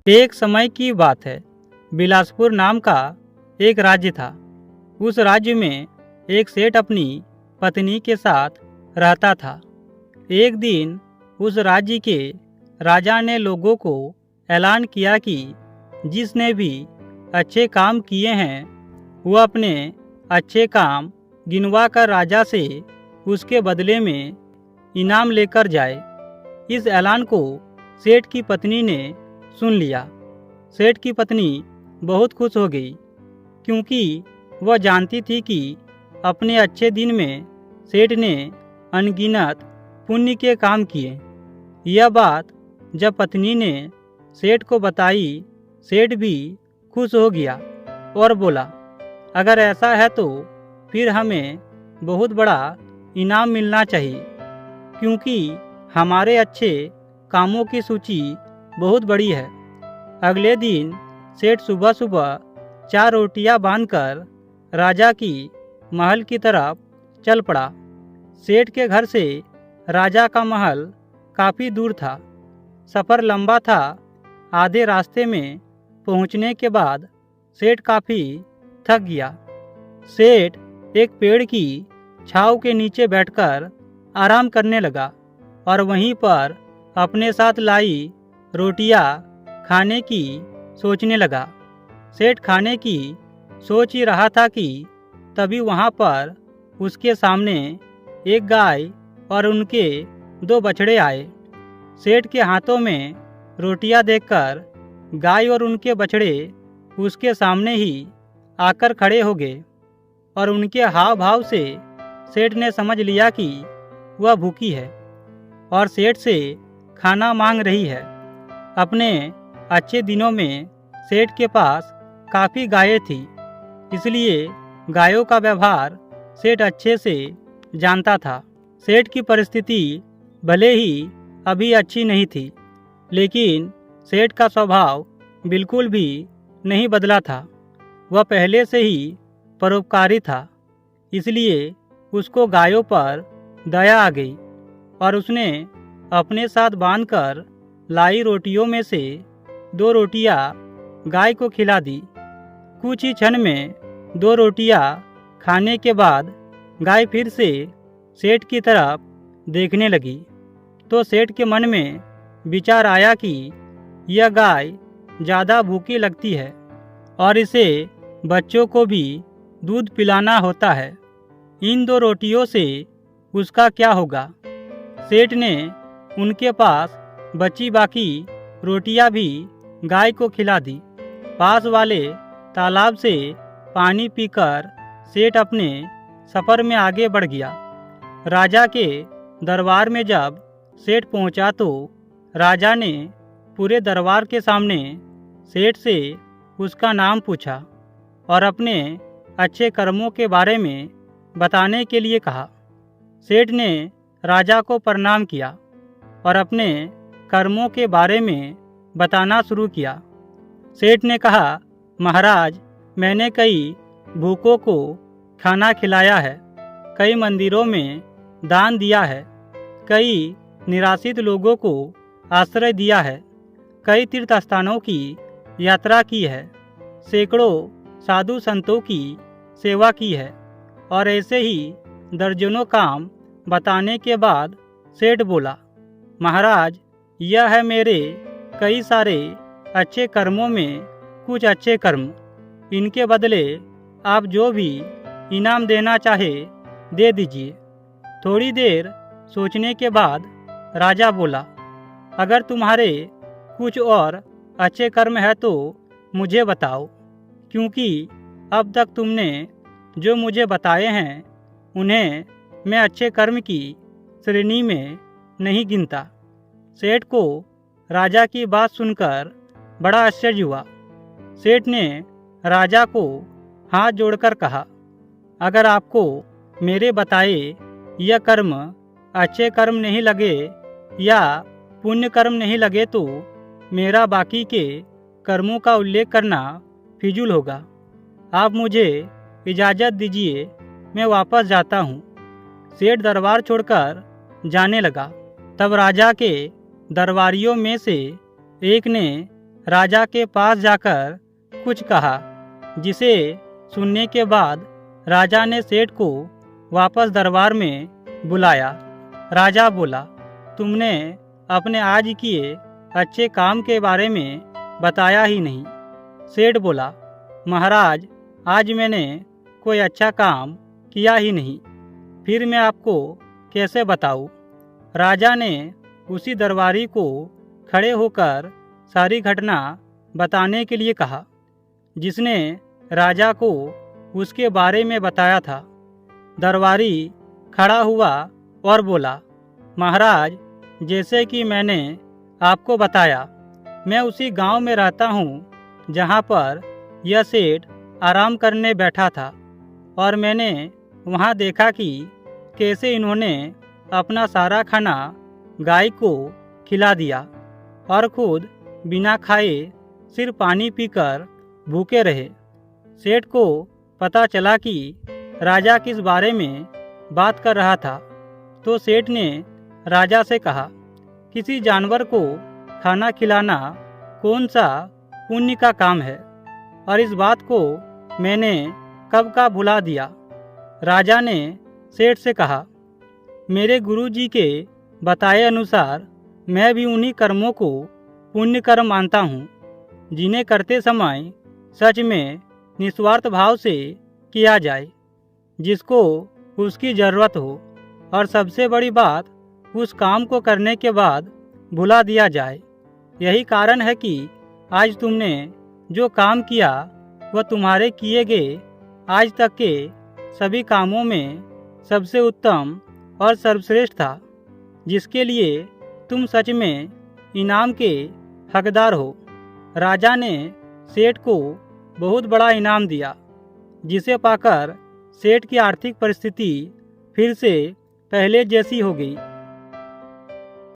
एक समय की बात है। बिलासपुर नाम का एक राज्य था। उस राज्य में एक सेठ अपनी पत्नी के साथ रहता था। एक दिन उस राज्य के राजा ने लोगों को ऐलान किया कि जिसने भी अच्छे काम किए हैं वह अपने अच्छे काम गिनवा कर राजा से उसके बदले में इनाम लेकर जाए। इस ऐलान को सेठ की पत्नी ने सुन लिया। सेठ की पत्नी बहुत खुश हो गई, क्योंकि वह जानती थी कि अपने अच्छे दिन में सेठ ने अनगिनत पुण्य के काम किए। यह बात जब पत्नी ने सेठ को बताई, सेठ भी खुश हो गया और बोला, अगर ऐसा है तो फिर हमें बहुत बड़ा इनाम मिलना चाहिए, क्योंकि हमारे अच्छे कामों की सूची बहुत बड़ी है। अगले दिन सेठ सुबह सुबह 4 रोटियां बांधकर राजा की महल की तरफ चल पड़ा। सेठ के घर से राजा का महल काफ़ी दूर था। सफ़र लंबा था। आधे रास्ते में पहुंचने के बाद सेठ काफ़ी थक गया। सेठ एक पेड़ की छांव के नीचे बैठकर आराम करने लगा और वहीं पर अपने साथ लाई रोटियां खाने की सोचने लगा। सेठ खाने की सोच ही रहा था कि तभी वहां पर उसके सामने एक गाय और उनके 2 बछड़े आए। सेठ के हाथों में रोटियां देखकर गाय और उनके बछड़े उसके सामने ही आकर खड़े हो गए और उनके हाव भाव से सेठ ने समझ लिया कि वह भूखी है और सेठ से खाना मांग रही है। अपने अच्छे दिनों में सेठ के पास काफ़ी गायें थी, इसलिए गायों का व्यवहार सेठ अच्छे से जानता था। सेठ की परिस्थिति भले ही अभी अच्छी नहीं थी, लेकिन सेठ का स्वभाव बिल्कुल भी नहीं बदला था। वह पहले से ही परोपकारी था, इसलिए उसको गायों पर दया आ गई और उसने अपने साथ बांधकर लाई रोटियों में से 2 रोटियां गाय को खिला दी। कुछ ही क्षण में 2 रोटियां खाने के बाद गाय फिर से सेठ की तरफ देखने लगी, तो सेठ के मन में विचार आया कि यह गाय ज़्यादा भूखी लगती है और इसे बच्चों को भी दूध पिलाना होता है। इन 2 रोटियों से उसका क्या होगा? सेठ ने उनके पास बची बाकी रोटियां भी गाय को खिला दी। पास वाले तालाब से पानी पीकर सेठ अपने सफ़र में आगे बढ़ गया। राजा के दरबार में जब सेठ पहुंचा तो राजा ने पूरे दरबार के सामने सेठ से उसका नाम पूछा और अपने अच्छे कर्मों के बारे में बताने के लिए कहा। सेठ ने राजा को प्रणाम किया और अपने कर्मों के बारे में बताना शुरू किया। सेठ ने कहा, महाराज, मैंने कई भूखों को खाना खिलाया है, कई मंदिरों में दान दिया है, कई निराश्रित लोगों को आश्रय दिया है, कई तीर्थ स्थानों की यात्रा की है, सैकड़ों साधु संतों की सेवा की है और ऐसे ही दर्जनों काम बताने के बाद सेठ बोला, महाराज, यह है मेरे कई सारे अच्छे कर्मों में कुछ अच्छे कर्म। इनके बदले आप जो भी इनाम देना चाहे दे दीजिए। थोड़ी देर सोचने के बाद राजा बोला, अगर तुम्हारे कुछ और अच्छे कर्म है तो मुझे बताओ, क्योंकि अब तक तुमने जो मुझे बताए हैं उन्हें मैं अच्छे कर्म की श्रेणी में नहीं गिनता। सेठ को राजा की बात सुनकर बड़ा आश्चर्य हुआ। सेठ ने राजा को हाथ जोड़कर कहा, अगर आपको मेरे बताए यह कर्म अच्छे कर्म नहीं लगे या पुण्य कर्म नहीं लगे तो मेरा बाकी के कर्मों का उल्लेख करना फिजूल होगा। आप मुझे इजाज़त दीजिए, मैं वापस जाता हूँ। सेठ दरबार छोड़कर जाने लगा। तब राजा के दरबारियों में से एक ने राजा के पास जाकर कुछ कहा, जिसे सुनने के बाद राजा ने सेठ को वापस दरबार में बुलाया। राजा बोला, तुमने अपने आज किए अच्छे काम के बारे में बताया ही नहीं। सेठ बोला, महाराज, आज मैंने कोई अच्छा काम किया ही नहीं, फिर मैं आपको कैसे बताऊं? राजा ने उसी दरबारी को खड़े होकर सारी घटना बताने के लिए कहा, जिसने राजा को उसके बारे में बताया था। दरबारी खड़ा हुआ और बोला, महाराज, जैसे कि मैंने आपको बताया, मैं उसी गांव में रहता हूं जहां पर यह सेठ आराम करने बैठा था, और मैंने वहां देखा कि कैसे इन्होंने अपना सारा खाना गाय को खिला दिया और खुद बिना खाए सिर्फ पानी पीकर भूखे रहे। सेठ को पता चला कि राजा किस बारे में बात कर रहा था, तो सेठ ने राजा से कहा, किसी जानवर को खाना खिलाना कौन सा पुण्य का काम है, और इस बात को मैंने कब का भुला दिया। राजा ने सेठ से कहा, मेरे गुरुजी के बताए अनुसार मैं भी उन्हीं कर्मों को पुण्य कर्म मानता हूँ, जिन्हें करते समय सच में निस्वार्थ भाव से किया जाए, जिसको उसकी ज़रूरत हो, और सबसे बड़ी बात, उस काम को करने के बाद भुला दिया जाए। यही कारण है कि आज तुमने जो काम किया वह तुम्हारे किए गए आज तक के सभी कामों में सबसे उत्तम और सर्वश्रेष्ठ था, जिसके लिए तुम सच में इनाम के हकदार हो। राजा ने सेठ को बहुत बड़ा इनाम दिया, जिसे पाकर सेठ की आर्थिक परिस्थिति फिर से पहले जैसी हो गई।